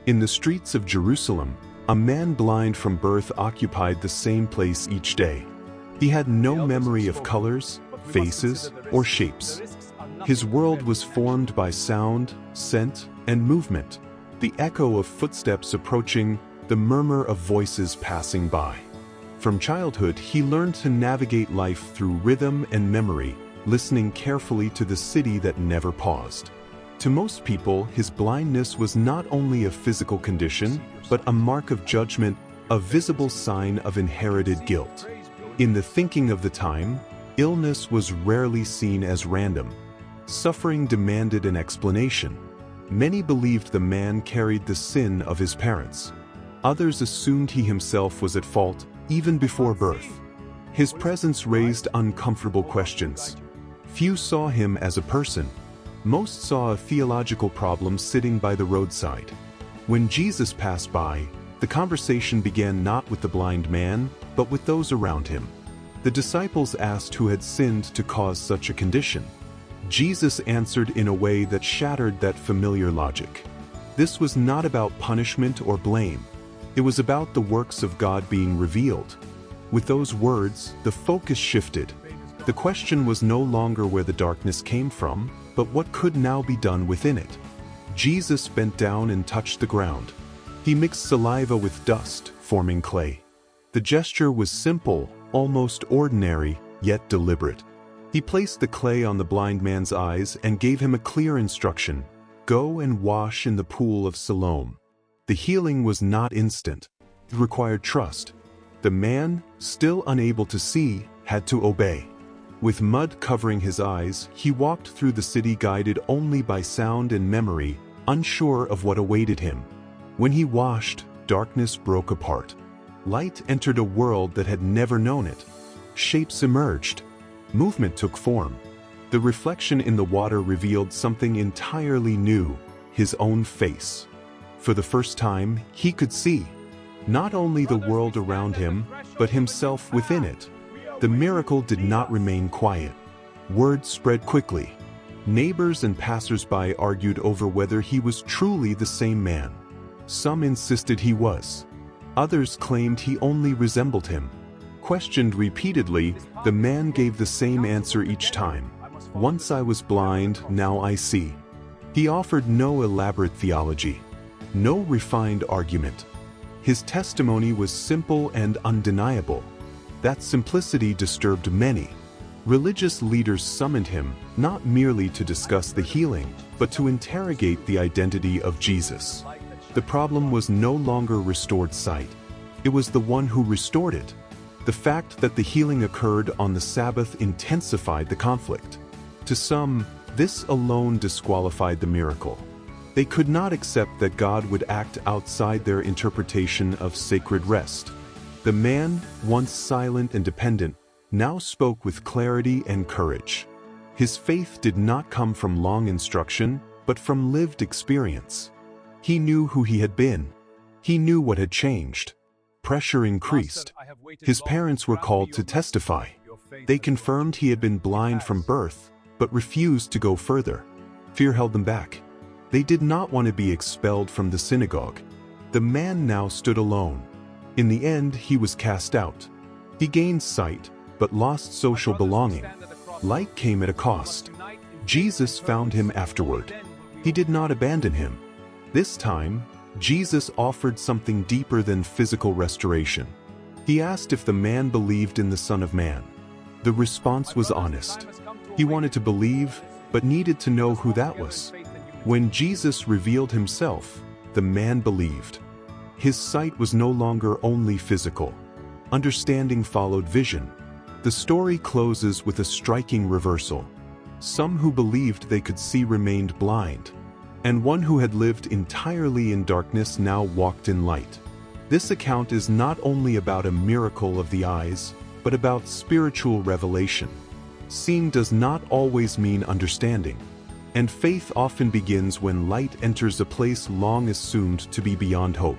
In the streets of Jerusalem, a man blind from birth occupied the same place each day. He had no memory of colors, faces, or shapes. His world was formed by sound, scent, and movement, the echo of footsteps approaching, the murmur of voices passing by. From childhood, he learned to navigate life through rhythm and memory, listening carefully to the city that never paused. To most people, his blindness was not only a physical condition, but a mark of judgment, a visible sign of inherited guilt. In the thinking of the time, illness was rarely seen as random. Suffering demanded an explanation. Many believed the man carried the sin of his parents. Others assumed he himself was at fault, even before birth. His presence raised uncomfortable questions. Few saw him as a person. Most saw a theological problem sitting by the roadside. When Jesus passed by, the conversation began not with the blind man, but with those around him. The disciples asked who had sinned to cause such a condition. Jesus answered in a way that shattered that familiar logic. This was not about punishment or blame. It was about the works of God being revealed. With those words, the focus shifted. The question was no longer where the darkness came from, but what could now be done within it. Jesus bent down and touched the ground. He mixed saliva with dust, forming clay. The gesture was simple, almost ordinary, yet deliberate. He placed the clay on the blind man's eyes and gave him a clear instruction: go and wash in the pool of Siloam. The healing was not instant. It required trust. The man, still unable to see, had to obey. With mud covering his eyes, he walked through the city guided only by sound and memory, unsure of what awaited him. When he washed, darkness broke apart. Light entered a world that had never known it. Shapes emerged. Movement took form. The reflection in the water revealed something entirely new: his own face. For the first time, he could see, not only the world around him, but himself within it. The miracle did not remain quiet. Word spread quickly. Neighbors and passers-by argued over whether he was truly the same man. Some insisted he was. Others claimed he only resembled him. Questioned repeatedly, the man gave the same answer each time: once I was blind, now I see. He offered no elaborate theology, no refined argument. His testimony was simple and undeniable. That simplicity disturbed many. Religious leaders summoned him, not merely to discuss the healing, but to interrogate the identity of Jesus. The problem was no longer restored sight. It was the one who restored it. The fact that the healing occurred on the Sabbath intensified the conflict. To some, this alone disqualified the miracle. They could not accept that God would act outside their interpretation of sacred rest. The man, once silent and dependent, now spoke with clarity and courage. His faith did not come from long instruction, but from lived experience. He knew who he had been. He knew what had changed. Pressure increased. His parents were called to testify. They confirmed he had been blind from birth, but refused to go further. Fear held them back. They did not want to be expelled from the synagogue. The man now stood alone. In the end, he was cast out. He gained sight, but lost social belonging. Light came at a cost. Jesus found him afterward. He did not abandon him. This time, Jesus offered something deeper than physical restoration. He asked if the man believed in the Son of Man. The response was honest. He wanted to believe, but needed to know who that was. When Jesus revealed himself, the man believed. His sight was no longer only physical. Understanding followed vision. The story closes with a striking reversal. Some who believed they could see remained blind, and one who had lived entirely in darkness now walked in light. This account is not only about a miracle of the eyes, but about spiritual revelation. Seeing does not always mean understanding, and faith often begins when light enters a place long assumed to be beyond hope.